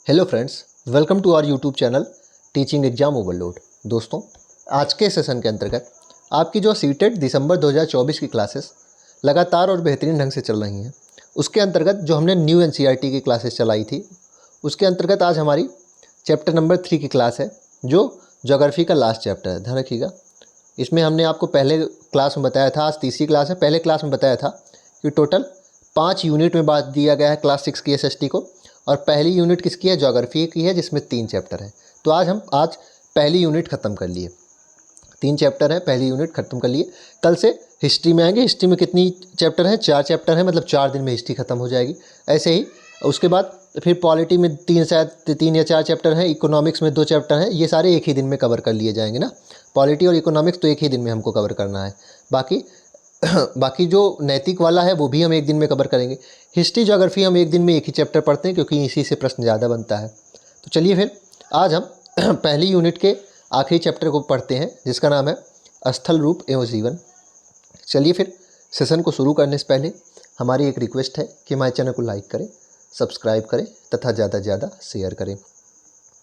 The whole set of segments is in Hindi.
Hello friends, welcome to our YouTube channel teaching exam overload. दोस्तों, आज के सेशन के अंतर्गत आपकी जो सीटेट दिसंबर 2024 की क्लासेस लगातार और बेहतरीन ढंग से चल रही हैं, उसके अंतर्गत जो हमने न्यू एनसीईआरटी की क्लासेस चलाई थी, उसके अंतर्गत आज हमारी चैप्टर नंबर 3 की क्लास है, जो ज्योग्राफी का लास्ट चैप्टर है। ध्यान रखिएगा, इसमें हमने आपको पहले क्लास में बताया था, आज तीसरी क्लास है। पहले क्लास में बताया था कि टोटल 5 यूनिट में बांट दिया गया है क्लास 6 की एसएसटी को, और पहली यूनिट किसकी है? ज्योग्राफी की है, जिसमें 3 चैप्टर है। तो आज पहली यूनिट ख़त्म कर लिए, 3 चैप्टर है, पहली यूनिट ख़त्म कर लिए। कल से हिस्ट्री में आएंगे। हिस्ट्री में कितनी चैप्टर हैं? 4 चैप्टर हैं, मतलब 4 दिन में हिस्ट्री ख़त्म हो जाएगी। ऐसे ही उसके बाद फिर पॉलिटी में 3 या 4 चैप्टर हैं, इकोनॉमिक्स में 2 चैप्टर हैं। ये सारे एक ही दिन में कवर कर लिए जाएंगे ना। पॉलिटी और इकोनॉमिक्स तो एक ही दिन में हमको कवर करना है। बाकी जो नैतिक वाला है वो भी हम एक दिन में कवर करेंगे। हिस्ट्री ज्योग्राफी हम एक दिन में एक ही चैप्टर पढ़ते हैं, क्योंकि इसी से प्रश्न ज़्यादा बनता है। तो चलिए फिर आज हम पहली यूनिट के आखिरी चैप्टर को पढ़ते हैं, जिसका नाम है स्थल रूप एवं जीवन। चलिए फिर सेशन को शुरू करने से पहले हमारी एक रिक्वेस्ट है कि हमारे चैनल को लाइक करें, सब्सक्राइब करें तथा ज़्यादा से ज़्यादा शेयर करें।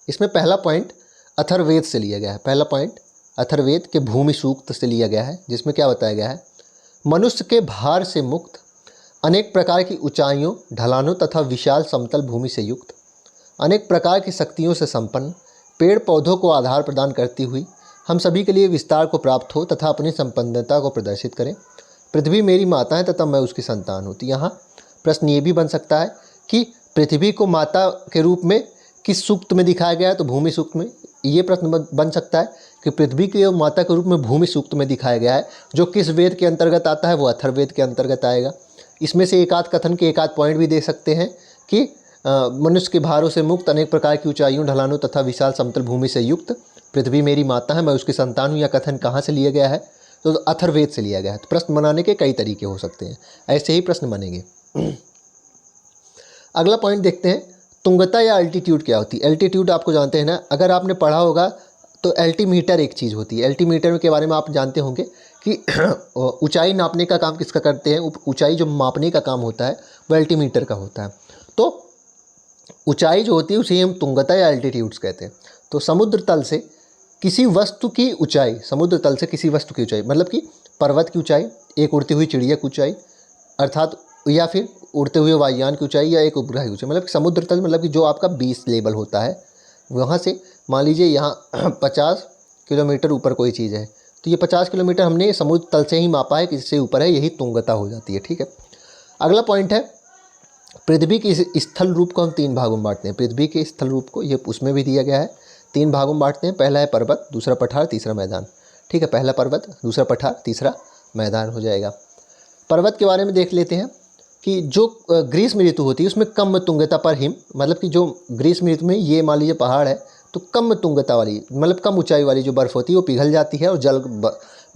इसमें पहला पॉइंट अथर्ववेद से लिया गया है। पहला पॉइंट अथर्ववेद के भूमि सूक्त से लिया गया है, जिसमें क्या बताया गया है? मनुष्य के भार से मुक्त, अनेक प्रकार की ऊंचाइयों, ढलानों तथा विशाल समतल भूमि से युक्त, अनेक प्रकार की शक्तियों से संपन्न, पेड़ पौधों को आधार प्रदान करती हुई, हम सभी के लिए विस्तार को प्राप्त हो तथा अपनी संपन्नता को प्रदर्शित करें। पृथ्वी मेरी माता है तथा मैं उसकी संतान हूँ। तो यहाँ प्रश्न ये भी बन सकता है कि पृथ्वी को माता के रूप में किस सूक्त में दिखाया गया है? तो भूमि सूक्त में। ये प्रश्न बन सकता है कि पृथ्वी के माता के रूप में भूमि सूक्त में दिखाया गया है, जो किस वेद के अंतर्गत आता है? वो अथर्ववेद के अंतर्गत आएगा। इसमें से एक आध कथन के एक आध पॉइंट भी दे सकते हैं कि मनुष्य के भारों से मुक्त, अनेक प्रकार की ऊंचाइयों, ढलानों तथा विशाल समतल भूमि से युक्त, पृथ्वी मेरी माता है, मैं उसकी संतान हूँ। या कथन कहाँ से लिया गया है? तो अथर्ववेद से लिया गया है। तो प्रश्न बनाने के कई तरीके हो सकते हैं, ऐसे ही प्रश्न बनेंगे। अगला पॉइंट देखते हैं, तुंगता या अल्टीट्यूड क्या होती है? एल्टीट्यूड आपको जानते हैं ना, अगर आपने पढ़ा होगा तो एल्टीमीटर एक चीज़ होती है। एल्टीमीटर के बारे में आप जानते होंगे कि ऊंचाई नापने का काम किसका करते हैं? ऊंचाई जो मापने का काम होता है वो एल्टीमीटर का होता है। तो ऊंचाई जो होती है उसे हम तुंगता या एल्टीट्यूड्स कहते हैं। तो समुद्र तल से किसी वस्तु की ऊंचाई, समुद्र तल से किसी वस्तु की ऊंचाई मतलब कि पर्वत की ऊंचाई, एक उड़ती हुई चिड़िया की ऊंचाई अर्थात, या फिर उड़ते हुए वायुयान की ऊंचाई, या एक उपग्रह की ऊंचाई। मतलब समुद्र तल मतलब कि जो आपका 20 लेवल होता है, वहाँ से मान लीजिए यहाँ 50 किलोमीटर ऊपर कोई चीज़ है, तो ये 50 किलोमीटर हमने समुद्र तल से ही मापा है, किससे ऊपर है, यही तुंगता हो जाती है। ठीक है। अगला पॉइंट है, पृथ्वी के स्थल रूप को हम 3 भागों में बांटते हैं। पृथ्वी के स्थल रूप को ये उसमें भी दिया गया है, 3 भागों में बांटते हैं। पहला है पर्वत, दूसरा पठार, तीसरा मैदान। ठीक है, पहला पर्वत, दूसरा पठार, तीसरा मैदान हो जाएगा। पर्वत के बारे में देख लेते हैं कि जो ग्रीष्म ऋतु होती है उसमें कम तुंगता पर हिम, मतलब कि जो ग्रीष्म ऋतु में ये मान लीजिए पहाड़ है, तो कम तुंगता वाली मतलब कम ऊंचाई वाली जो बर्फ़ होती है वो पिघल जाती है और जल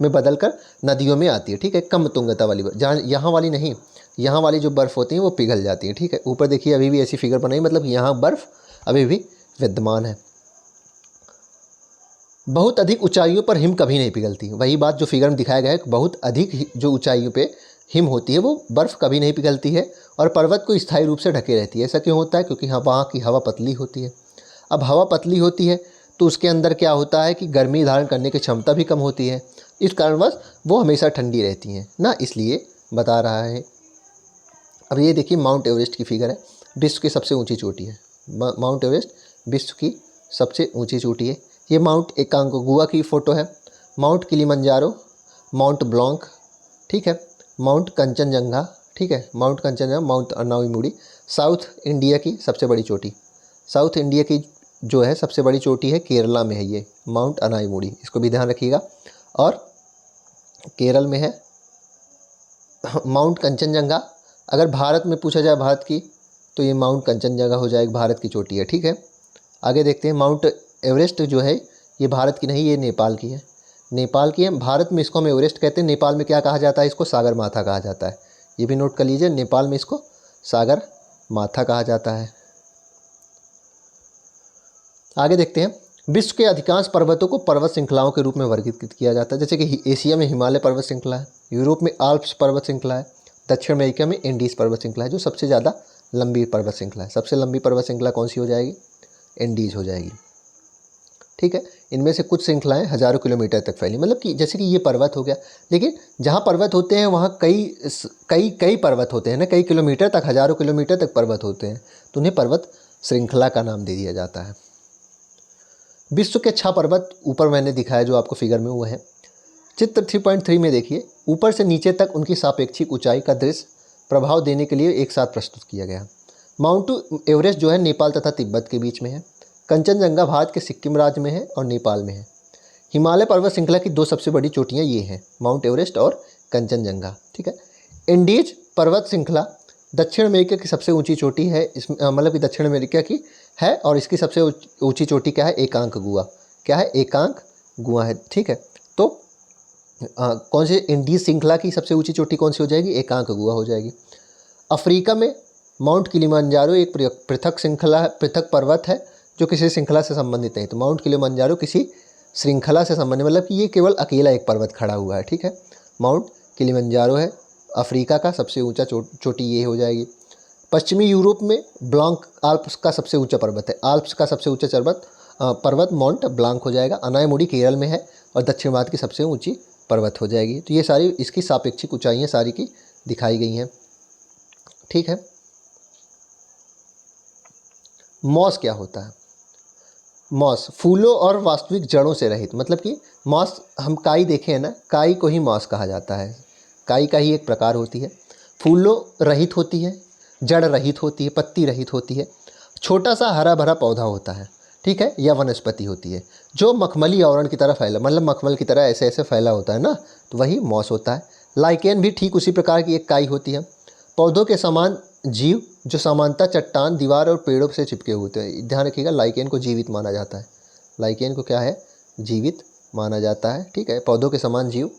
में बदलकर नदियों में आती है। ठीक है, कम तुंगता वाली, जहाँ यहाँ वाली नहीं, यहाँ वाली जो बर्फ़ होती है वो पिघल जाती है। ठीक है, ऊपर देखिए अभी भी ऐसी फिगर बनाई, मतलब यहाँ बर्फ़ अभी भी विद्यमान है। बहुत अधिक ऊंचाइयों पर हिम कभी नहीं पिघलती। वही बात जो फिगर में दिखाया गया है, बहुत अधिक जो ऊंचाइयों पे हिम होती है वो बर्फ़ कभी नहीं पिघलती है, और पर्वत को स्थायी रूप से ढके रहती है। ऐसा क्यों होता है? क्योंकि वहाँ की हवा पतली होती है। अब हवा पतली होती है तो उसके अंदर क्या होता है कि गर्मी धारण करने की क्षमता भी कम होती है, इस कारणवश वो हमेशा ठंडी रहती हैं ना, इसलिए बता रहा है। अब ये देखिए माउंट एवरेस्ट की फिगर है, विश्व की सबसे ऊँची चोटी है। माउंट एवरेस्ट विश्व की सबसे ऊँची चोटी है। ये माउंट एकांगुआ की फ़ोटो है, माउंट किलिमंजारो, माउंट ब्लॉन्क, ठीक है, माउंट कंचनजंगा, ठीक है, mount Kanchenjunga, mount Anamudi. South India की सबसे बड़ी चोटी, साउथ इंडिया की जो है सबसे बड़ी चोटी है केरला में है, ये माउंट अनाउईमुड़ी, इसको भी ध्यान रखिएगा। और केरल में है माउंट कंचनजंगा। अगर भारत में पूछा जाए भारत की, तो ये माउंट कंचनजंगा हो जाएगी, भारत की चोटी है। ठीक है, आगे देखते हैं। माउंट एवरेस्ट जो है ये भारत की नहीं, ये नेपाल की है, नेपाल की है। भारत में इसको हम एवरेस्ट कहते हैं, नेपाल में क्या कहा जाता है? इसको सागर माथा कहा जाता है। ये भी नोट कर लीजिए, नेपाल में इसको सागर माथा कहा जाता है। आगे देखते हैं, विश्व के अधिकांश पर्वतों को पर्वत श्रृंखलाओं के रूप में वर्गीकृत किया जाता है। जैसे कि एशिया में हिमालय पर्वत श्रृंखला है, यूरोप में आल्प्स पर्वत श्रृंखला है, दक्षिण अमेरिका में एंडीज पर्वत श्रृंखला है, जो सबसे ज़्यादा लंबी पर्वत श्रृंखला है। सबसे लंबी पर्वत श्रृंखला कौन सी हो जाएगी? एंडीज हो जाएगी। ठीक है, इनमें से कुछ श्रृंखलाएं हज़ारों किलोमीटर तक फैली, मतलब कि जैसे कि ये पर्वत हो गया, लेकिन जहाँ पर्वत होते हैं वहाँ कई कई कई पर्वत होते हैं ना, कई किलोमीटर तक, हज़ारों किलोमीटर तक पर्वत होते हैं, तो उन्हें पर्वत श्रृंखला का नाम दे दिया जाता है। विश्व के 6 पर्वत ऊपर मैंने दिखाया जो आपको फिगर में, वो है चित्र 3.3 में। देखिए, ऊपर से नीचे तक उनकी सापेक्षिक ऊंचाई का दृश्य प्रभाव देने के लिए एक साथ प्रस्तुत किया गया। माउंट एवरेस्ट जो है नेपाल तथा तिब्बत के बीच में है। कंचनजंगा भारत के सिक्किम राज्य में है और नेपाल में है। हिमालय पर्वत श्रृंखला की 2 सबसे बड़ी चोटियाँ ये हैं, माउंट एवरेस्ट और कंचनजंगा। ठीक है, एंडीज पर्वत श्रृंखला दक्षिण अमेरिका की सबसे ऊंची चोटी है, इसमें मतलब कि दक्षिण अमेरिका की है, और इसकी सबसे ऊंची चोटी क्या है? एकांक गुआ। क्या है? एकांक गुआ है। ठीक है, तो कौन से एंडीज श्रृंखला की सबसे ऊंची चोटी कौन सी हो जाएगी? एकांक गुआ हो जाएगी। अफ्रीका में माउंट किलिमंजारो एक पृथक श्रृंखला, पृथक पर्वत है जो किसी श्रृंखला से संबंधित नहीं। तो माउंट किलिमंजारो किसी श्रृंखला से संबंधित, मतलब कि ये केवल अकेला एक पर्वत खड़ा हुआ है। ठीक है, माउंट किलिमंजारो है अफ्रीका का सबसे ऊंचा चोटी, ये हो जाएगी। पश्चिमी यूरोप में ब्लांक आल्प्स का सबसे ऊंचा पर्वत है, आल्प्स का सबसे ऊंचा पर्वत माउंट ब्लांक हो जाएगा। अनायमुड़ी केरल में है और दक्षिण भारत की सबसे ऊंची पर्वत हो जाएगी। तो ये सारी इसकी सापेक्षिक ऊंचाइयाँ सारी की दिखाई गई हैं। ठीक है, मॉस क्या होता है? मॉस फूलों और वास्तविक जड़ों से रहित, मतलब कि मॉस, हम काई देखे हैं ना, काई को ही मॉस कहा जाता है। काई का ही एक प्रकार होती है, फूलों रहित होती है, जड़ रहित होती है, पत्ती रहित होती है, छोटा सा हरा भरा पौधा होता है। ठीक है, या वनस्पति होती है जो मखमली आवरण की तरह फैला, मतलब मखमल की तरह ऐसे ऐसे फैला होता है ना, तो वही मॉस होता है। लाइकेन भी ठीक उसी प्रकार की एक काई होती है। पौधों के समान जीव जो सामान्यतः चट्टान, दीवार और पेड़ों से चिपके होते हैं। ध्यान रखिएगा, लाइकेन को जीवित माना जाता है। लाइकेन को क्या है? जीवित माना जाता है। ठीक है, पौधों के समान जीव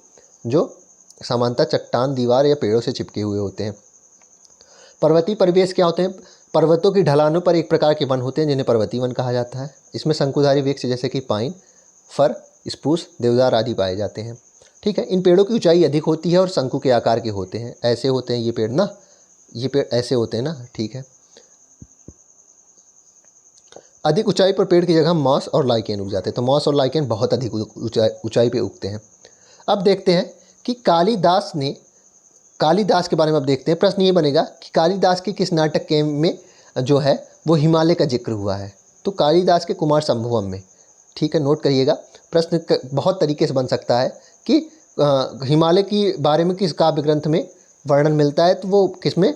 जो सामान्यतः चट्टान, दीवार या पेड़ों से चिपके हुए होते हैं। पर्वतीय परिवेश क्या होते हैं? पर्वतों की ढलानों पर एक प्रकार के वन होते हैं जिन्हें पर्वतीय वन कहा जाता है। इसमें शंकुधारी वृक्ष जैसे कि पाइन, फर, स्प्रूस, देवदार आदि पाए जाते हैं। ठीक है, इन पेड़ों की ऊंचाई अधिक होती है और शंकु के आकार के होते हैं। ऐसे होते हैं ये पेड़ ना, ये पेड़ ऐसे होते हैं ना। ठीक है, अधिक ऊंचाई पर पेड़ की जगह मॉस और लाइकेन उग जाते हैं। तो मॉस और लाइकेन बहुत अधिक ऊंचाई पे उगते हैं। अब देखते हैं कि कालिदास के बारे में अब देखते हैं। प्रश्न ये बनेगा कि कालिदास के किस नाटक के में जो है वो हिमालय का जिक्र हुआ है? तो कालिदास के कुमार संभवम में। ठीक है, नोट करिएगा, प्रश्न बहुत तरीके से बन सकता है कि हिमालय के बारे में किस काव्य ग्रंथ में वर्णन मिलता है, तो वो किसमें?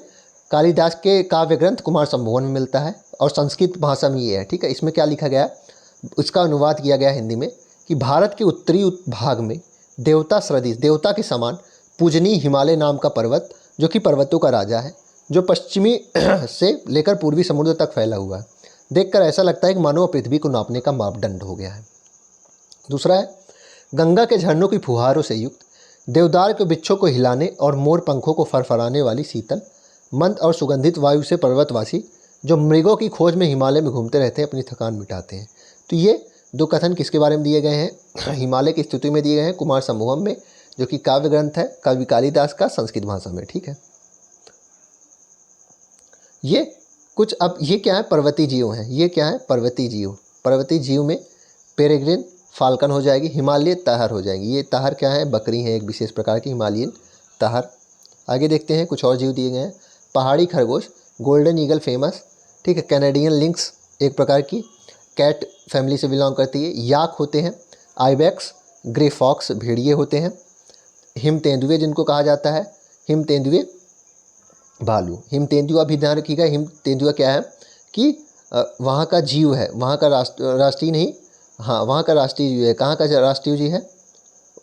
कालिदास के काव्य ग्रंथ कुमार संभवम में मिलता है और संस्कृत भाषा में ये है। ठीक है, इसमें क्या लिखा गया, उसका अनुवाद किया गया हिंदी में कि भारत के उत्तरी भाग में देवता सदृश, देवता के समान पूजनीय हिमालय नाम का पर्वत, जो कि पर्वतों का राजा है, जो पश्चिमी से लेकर पूर्वी समुद्र तक फैला हुआ है। देखकर ऐसा लगता है कि मानो पृथ्वी को नापने का मापदंड हो गया है। दूसरा है गंगा के झरनों की फुहारों से युक्त, देवदार के वृक्षों को हिलाने और मोर पंखों को फरफराने वाली शीतल, मंद और सुगंधित वायु से पर्वतवासी जो मृगों की खोज में हिमालय में घूमते रहते हैं अपनी थकान मिटाते हैं। तो ये 2 कथन किसके बारे में दिए गए हैं? हिमालय की स्तुति में दिए गए हैं कुमार संभवम में, जो कि काव्य ग्रंथ है कवि कालिदास का संस्कृत भाषा में। ठीक है, ये कुछ, अब ये क्या है? पर्वतीय जीव हैं। ये क्या है? पर्वतीय जीव। पर्वतीय जीव में पेरेग्रिन फाल्कन हो जाएगी, हिमालय तहर हो जाएगी। ये तहर क्या है? बकरी है, एक विशेष प्रकार की हिमालयन तहर। आगे देखते हैं, कुछ और जीव दिए गए हैं। पहाड़ी खरगोश, गोल्डन ईगल फेमस। ठीक है, कैनेडियन लिंक्स एक प्रकार की कैट फैमिली से बिलोंग करती है। याक होते हैं, आइबेक्स, ग्रे फॉक्स भेड़िए होते हैं। हिम तेंदुए जिनको कहा जाता है, हिम तेंदुए भालू। हिम तेंदुआ भी ध्यान रखिएगा, हिम तेंदुआ क्या है कि वहाँ का जीव है, वहाँ का राष्ट्रीय नहीं, हाँ वहाँ का राष्ट्रीय जीव है। कहाँ का राष्ट्रीय जीव है?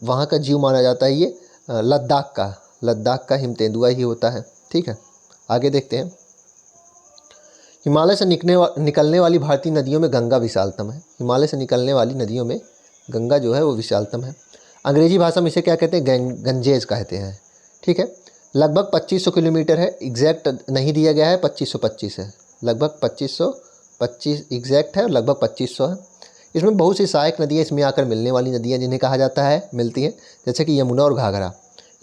वहाँ का जीव माना जाता है ये लद्दाख का हिम तेंदुआ ही होता है। ठीक है, आगे देखते हैं। हिमालय से निकलने वाली भारतीय नदियों में गंगा विशालतम है। हिमालय से निकलने वाली नदियों में गंगा जो है वो विशालतम है। अंग्रेजी भाषा में इसे क्या कहते हैं? गंजेज कहते हैं। ठीक है, लगभग 2500 किलोमीटर है, एग्जैक्ट नहीं दिया गया है, 2525 है, लगभग 2525 एग्जैक्ट है और लगभग 2500 है। इसमें बहुत सी सहायक नदियाँ इसमें आकर मिलने वाली नदियाँ जिन्हें कहा जाता है मिलती हैं, जैसे कि यमुना और घाघरा,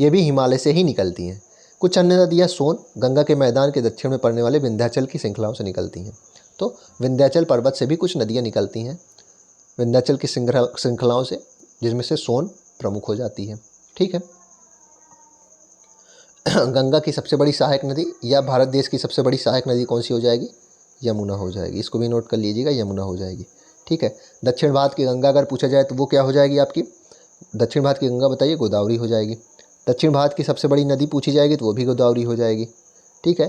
ये भी हिमालय से ही निकलती हैं। कुछ अन्य नदियाँ सोन, गंगा के मैदान के दक्षिण में पड़ने वाले विंध्याचल की श्रृंखलाओं से निकलती हैं। तो विंध्याचल पर्वत से भी कुछ नदियाँ निकलती हैं विंध्याचल की श्रृंखलाओं से, जिसमें से सोन प्रमुख हो जाती है। ठीक है। गंगा की सबसे बड़ी सहायक नदी या भारत देश की सबसे बड़ी सहायक नदी कौन सी हो जाएगी? यमुना हो जाएगी। इसको भी नोट कर लीजिएगा, यमुना हो जाएगी। ठीक है। दक्षिण भारत की गंगा अगर पूछा जाए तो वो क्या हो जाएगी आपकी? दक्षिण भारत की गंगा बताइए, गोदावरी हो जाएगी। दक्षिण भारत की सबसे बड़ी नदी पूछी जाएगी तो वो भी गोदावरी हो जाएगी। ठीक है।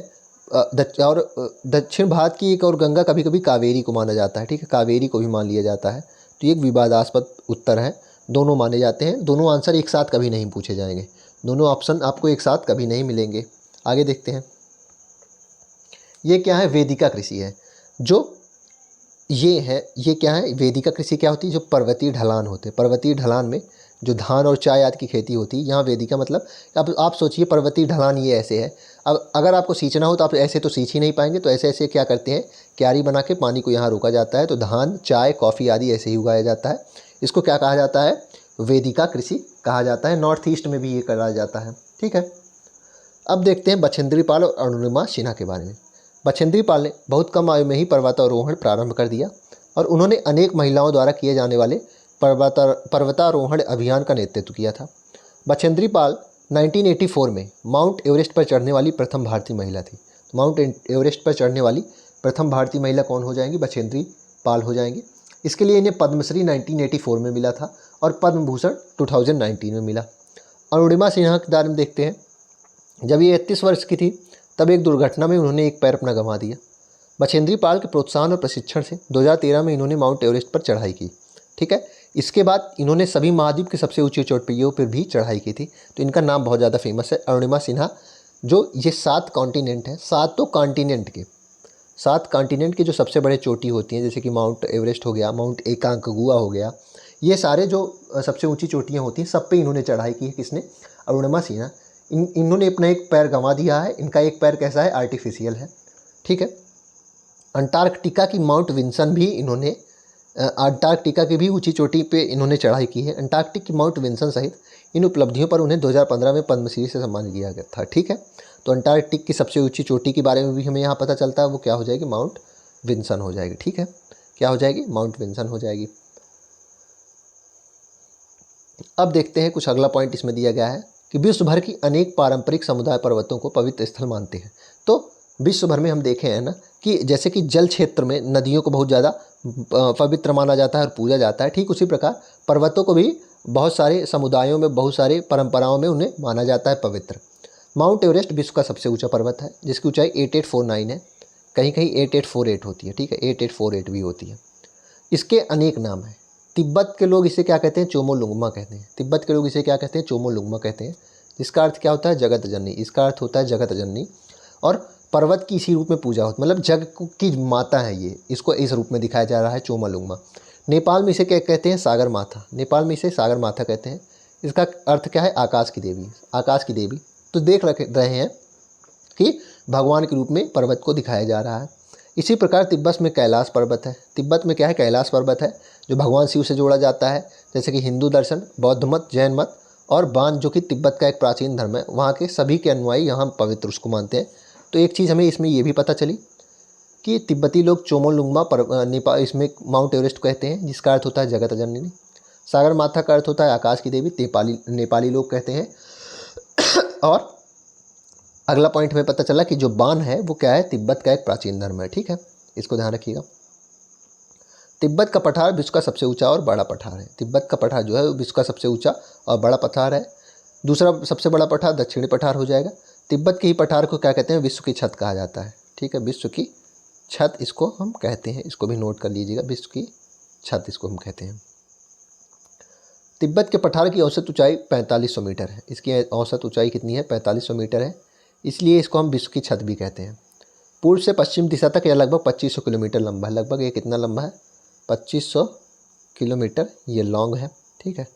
और दक्षिण भारत की एक और गंगा कभी कभी कावेरी को माना जाता है। ठीक है, कावेरी को भी मान लिया जाता है। तो ये एक विवादास्पद उत्तर है, दोनों माने जाते हैं। दोनों आंसर एक साथ कभी नहीं पूछे जाएंगे, दोनों ऑप्शन आपको एक साथ कभी नहीं मिलेंगे। आगे देखते हैं। ये क्या है? वेदिका कृषि है। जो ये क्या है? वेदिका कृषि क्या होती है? जो पर्वतीय ढलान होते हैं, पर्वतीय ढलान में जो धान और चाय आदि की खेती होती है, यहाँ वेदिका मतलब अब आप सोचिए पर्वतीय ढलान ये ऐसे है। अब अगर आपको सींचना हो तो आप ऐसे तो सींच ही नहीं पाएंगे, तो ऐसे ऐसे क्या करते हैं, क्यारी बना के पानी को यहाँ रोका जाता है। तो धान, चाय, कॉफ़ी आदि ऐसे ही उगाया जाता है। इसको क्या कहा जाता है? वेदिका कृषि कहा जाता है। नॉर्थ ईस्ट में भी ये करा जाता है। ठीक है। अब देखते हैं बछेंद्री पाल और अरुणिमा सिन्हा के बारे में। बछेंद्री पाल ने बहुत कम आयु में ही पर्वतारोहण प्रारंभ कर दिया और उन्होंने अनेक महिलाओं द्वारा किए जाने वाले पर्वतारोहण अभियान का नेतृत्व किया था। बछेंद्री पाल 1984 में माउंट एवरेस्ट पर चढ़ने वाली प्रथम भारतीय महिला थी। तो माउंट एवरेस्ट पर चढ़ने वाली प्रथम भारतीय महिला कौन हो जाएंगी? बछेंद्री पाल हो जाएंगी। इसके लिए इन्हें पद्मश्री 1984 में मिला था और पद्म भूषण 2019 में मिला। अरुणिमा सिन्हा के बारे में देखते हैं। जब ये 31 वर्ष की थी तब एक दुर्घटना में उन्होंने एक पैर अपना गंवा दिया। बछेंद्री पाल के प्रोत्साहन और प्रशिक्षण से 2013 में इन्होंने माउंट एवरेस्ट पर चढ़ाई की। ठीक है। इसके बाद इन्होंने सभी महाद्वीप के सबसे ऊंची चोटियों पर भी चढ़ाई की थी। तो इनका नाम बहुत ज़्यादा फेमस है, अरुणिमा सिन्हा। जो ये 7 कॉन्टिनेंट हैं, 7 कॉन्टिनेंट के जो सबसे बड़े चोटी होती हैं, जैसे कि माउंट एवरेस्ट हो गया, माउंट एकांकगुआ हो गया, ये सारे जो सबसे ऊंची चोटियाँ होती हैं सब पे इन्होंने चढ़ाई की है। किसने? अरुणिमा सिन्हा। इन्होंने अपना एक पैर गंवा दिया है। इनका एक पैर कैसा है? आर्टिफिशियल है। ठीक है। अंटार्कटिका की माउंट विंसन भी इन्होंने अंटार्कटिका की भी ऊंची चोटी पे इन्होंने चढ़ाई की है। अंटार्कटिक की माउंट विंसन सहित इन उपलब्धियों पर उन्हें 2015 में पद्मश्री से सम्मानित किया गया था। ठीक है। तो अंटार्कटिक की सबसे ऊंची चोटी के बारे में भी हमें यहाँ पता चलता है, वो क्या हो जाएगी? माउंट विंसन हो जाएगी। ठीक है। क्या हो जाएगी? माउंट विंसन हो जाएगी। अब देखते हैं कुछ अगला पॉइंट इसमें दिया गया है कि विश्व भर की अनेक पारंपरिक समुदाय पर्वतों को पवित्र स्थल मानते हैं। तो विश्व भर में हम देखें है ना कि जैसे कि जल क्षेत्र में नदियों को बहुत ज़्यादा पवित्र माना जाता है और पूजा जाता है, ठीक उसी प्रकार पर्वतों को भी बहुत सारे समुदायों में, बहुत सारे परंपराओं में उन्हें माना जाता है पवित्र। माउंट एवरेस्ट विश्व का सबसे ऊंचा पर्वत है, जिसकी ऊंचाई 8849 है। कहीं कहीं 8848 होती है। ठीक है, 8848 भी होती है। इसके अनेक नाम हैं। तिब्बत के लोग इसे क्या कहते हैं? चोमोलुंगमा कहते हैं। तिब्बत के लोग इसे क्या कहते हैं? चोमोलुंगमा कहते हैं, जिसका अर्थ क्या होता है? जगत जननी। इसका अर्थ होता है जगत जननी। और पर्वत की इसी रूप में पूजा होती, मतलब जग की माता है ये, इसको इस रूप में दिखाया जा रहा है चोमोलुंगमा। नेपाल में इसे क्या कहते हैं? सागर माथा। नेपाल में इसे सागर माथा कहते हैं। इसका अर्थ क्या है? आकाश की देवी। आकाश की देवी। तो देख रहे हैं कि भगवान के रूप में पर्वत को दिखाया जा रहा है। इसी प्रकार तिब्बत में कैलाश पर्वत है। तिब्बत में क्या है? कैलाश पर्वत है, जो भगवान शिव से जोड़ा जाता है। जैसे कि हिंदू दर्शन, बौद्ध मत, जैन मत और बान, जो कि तिब्बत का एक प्राचीन धर्म है, वहाँ के सभी के अनुयायी यहाँ पवित्र उसको मानते हैं। तो एक चीज़ हमें इसमें ये भी पता चली कि तिब्बती लोग चोमोलुंगमा नेपाल इसमें माउंट एवरेस्ट कहते हैं, जिसका अर्थ होता है जगत जननी। सागर माथा का अर्थ होता है आकाश की देवी, नेपाली लोग कहते हैं। और अगला पॉइंट हमें पता चला कि जो बान है वो क्या है? तिब्बत का एक प्राचीन धर्म है। ठीक है, इसको ध्यान रखिएगा। तिब्बत का पठार विश्व का सबसे ऊंचा और बड़ा पठार है। तिब्बत का पठार जो है विश्व का सबसे ऊंचा और बड़ा पठार है। दूसरा सबसे बड़ा पठार दक्षिणी पठार हो जाएगा। तिब्बत के ही पठार को क्या कहते हैं? विश्व की छत कहा जाता है। ठीक है, विश्व की छत इसको हम कहते हैं। इसको भी नोट कर लीजिएगा, विश्व की छत इसको हम कहते हैं। तिब्बत के पठार की औसत ऊंचाई 4500 मीटर है। इसकी औसत ऊंचाई कितनी है? 4500 मीटर है, इसलिए इसको हम विश्व की छत भी कहते हैं। पूर्व से पश्चिम दिशा तक यह लगभग 2500 किलोमीटर लंबा है। लगभग ये कितना लंबा है? 2500 किलोमीटर ये लॉन्ग है। ठीक है,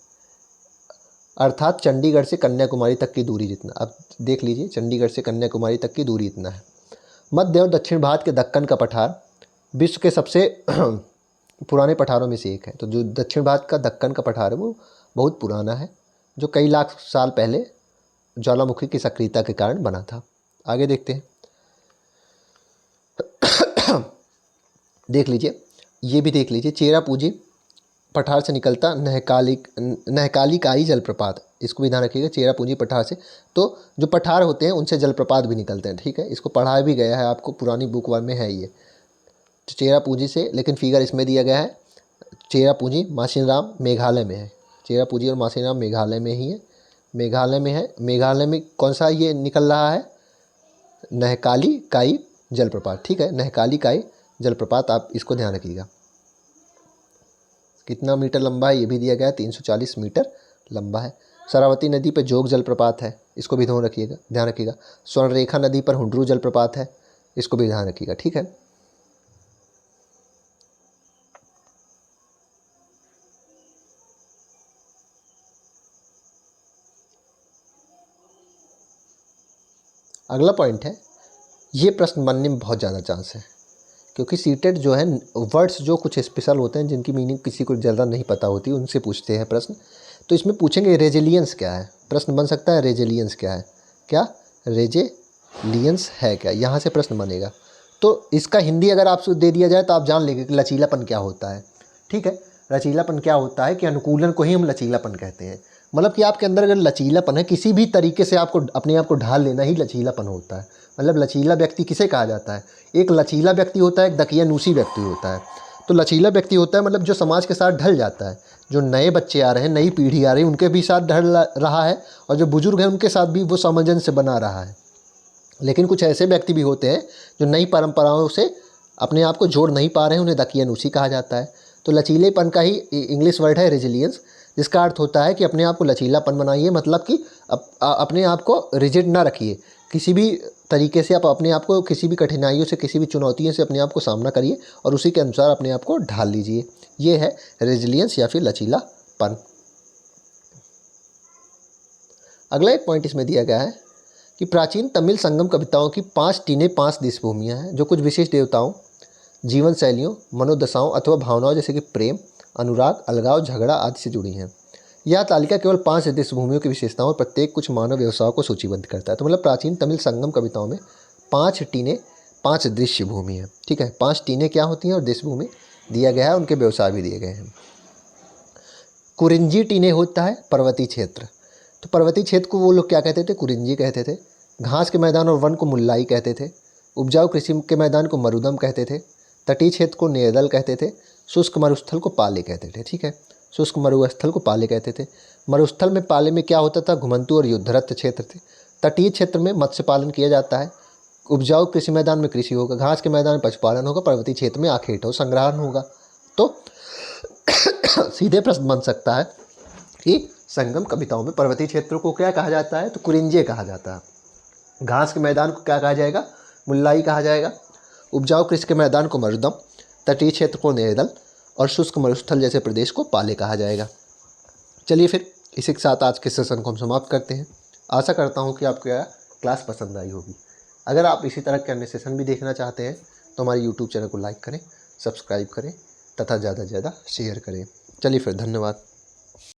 अर्थात चंडीगढ़ से कन्याकुमारी तक की दूरी जितना। अब देख लीजिए, चंडीगढ़ से कन्याकुमारी तक की दूरी इतना है। मध्य और दक्षिण भारत के दक्कन का पठार विश्व के सबसे पुराने पठारों में से एक है। तो जो दक्षिण भारत का दक्कन का पठार है वो बहुत पुराना है, जो कई लाख साल पहले ज्वालामुखी की सक्रियता के कारण बना था। आगे देखते हैं। देख लीजिए, ये भी देख लीजिए, चेरापूंजी पठार से निकलता नहकालिकाई जलप्रपात, इसको भी ध्यान रखिएगा। चेरापूंजी पठार से, तो जो पठार होते हैं उनसे जलप्रपात भी निकलते हैं, ठीक है। इसको पढ़ाया भी गया है आपको, पुरानी बुक में है ये। तो चेरापूंजी से, लेकिन फिगर इसमें दिया गया है चेरापूंजी मासीराम मेघालय में है। चेरापूंजी और मासीराम मेघालय में ही है, मेघालय में है। मेघालय में कौन सा ये निकल रहा है? नहकालिकाई जलप्रपात, ठीक है। नहकालिकाई जलप्रपात, आप इसको ध्यान रखिएगा। कितना मीटर लंबा है ये भी दिया गया है, 340 मीटर लंबा है। शरावती नदी पर जोग जलप्रपात है, इसको भी ध्यान रखिएगा। स्वर्णरेखा नदी पर हुंड्रू जलप्रपात है, इसको भी ध्यान रखिएगा, ठीक है। अगला पॉइंट है, ये प्रश्न बनने में बहुत ज़्यादा चांस है, क्योंकि सीटेट जो है वर्ड्स जो कुछ स्पेशल होते हैं जिनकी मीनिंग किसी को ज़्यादा नहीं पता होती, उनसे पूछते हैं प्रश्न। तो इसमें पूछेंगे रेजिलियंस क्या है, प्रश्न बन सकता है रेजिलियंस क्या है, क्या रेजिलियंस है क्या, यहाँ से प्रश्न बनेगा। तो इसका हिंदी अगर आपसे दे दिया जाए तो आप जान लेंगे कि लचीलापन क्या होता है, ठीक है। लचीलापन क्या होता है कि अनुकूलन को ही हम लचीलापन कहते हैं। मतलब कि आपके अंदर अगर लचीलापन है, किसी भी तरीके से आपको अपने आप को ढाल लेना ही लचीलापन होता है। मतलब लचीला व्यक्ति किसे कहा जाता है? एक लचीला व्यक्ति होता है, एक दकियानूसी व्यक्ति होता है। तो लचीला व्यक्ति होता है मतलब जो समाज के साथ ढल जाता है, जो नए बच्चे आ रहे हैं, नई पीढ़ी आ रही है, उनके भी साथ ढल रहा है, और जो बुजुर्ग हैं उनके साथ भी वो सामंजस्य बना रहा है। लेकिन कुछ ऐसे व्यक्ति भी होते हैं जो नई परंपराओं से अपने आप को जोड़ नहीं पा रहे हैं, उन्हें दकियानूसी कहा जाता है। तो लचीलेपन का ही इंग्लिश वर्ड है रेजिलियंस, जिसका अर्थ होता है कि अपने आप को लचीलापन बनाइए, मतलब कि अपने आप को रिजिड ना रखिए। किसी भी तरीके से आप अपने आप को किसी भी कठिनाइयों से, किसी भी चुनौतियों से अपने आप को सामना करिए और उसी के अनुसार अपने आप को ढाल लीजिए। ये है रेजिलियंस या फिर लचीलापन। अगला एक पॉइंट इसमें दिया गया है कि प्राचीन तमिल संगम कविताओं की 5 टीनें 5 देशभूमियाँ हैं, जो कुछ विशेष देवताओं, जीवन शैलियों, मनोदशाओं अथवा भावनाओं जैसे कि प्रेम, अनुराग, अलगाव, झगड़ा आदि से जुड़ी हैं। यह तालिका केवल 5 देशभूमियों की विशेषताओं और प्रत्येक कुछ मानव व्यवसायों को सूचीबद्ध करता है। तो मतलब प्राचीन तमिल संगम कविताओं में 5 टीनें 5 दृश्य भूमि है, ठीक है। 5 टीनें क्या होती हैं और देशभूमि दिया गया है, उनके व्यवसाय भी दिए गए हैं। कुरिंजी टीने होता है पर्वतीय क्षेत्र। तो पर्वतीय क्षेत्र को वो लोग क्या कहते थे? कुरिंजी कहते थे। घास के मैदान और वन को मुल्लाई कहते थे। उपजाऊ कृषि के मैदान को मरुदम कहते थे। तटीय क्षेत्र को नेदल कहते थे। शुष्क मरुस्थल को पाले कहते थे, ठीक है। शुष्क मरुस्थल को पाले कहते थे। मरुस्थल में पाले में क्या होता था? घुमंतु और युद्धरत क्षेत्र थे। तटीय क्षेत्र में मत्स्य पालन किया जाता है। उपजाऊ कृषि मैदान में कृषि होगा, घास के मैदान में पशुपालन होगा, पर्वतीय क्षेत्र में आखेट और संग्रहण होगा। तो सीधे प्रश्न बन सकता है कि संगम कविताओं में पर्वतीय क्षेत्रों को क्या कहा जाता है? तो कुरिंजे कहा जाता है। घास के मैदान को क्या कहा जाएगा? मुल्लाई कहा जाएगा। उपजाऊ कृषि के मैदान को मरुदम, तटीय क्षेत्र को नेदल और शुष्क मरुस्थल जैसे प्रदेश को पाले कहा जाएगा। चलिए फिर इसी के साथ आज के सेशन को हम समाप्त करते हैं। आशा करता हूँ कि आपको यह क्लास पसंद आई होगी। अगर आप इसी तरह के अन्य सेशन भी देखना चाहते हैं तो हमारे यूट्यूब चैनल को लाइक करें, सब्सक्राइब करें तथा ज़्यादा से ज़्यादा शेयर करें। चलिए फिर, धन्यवाद।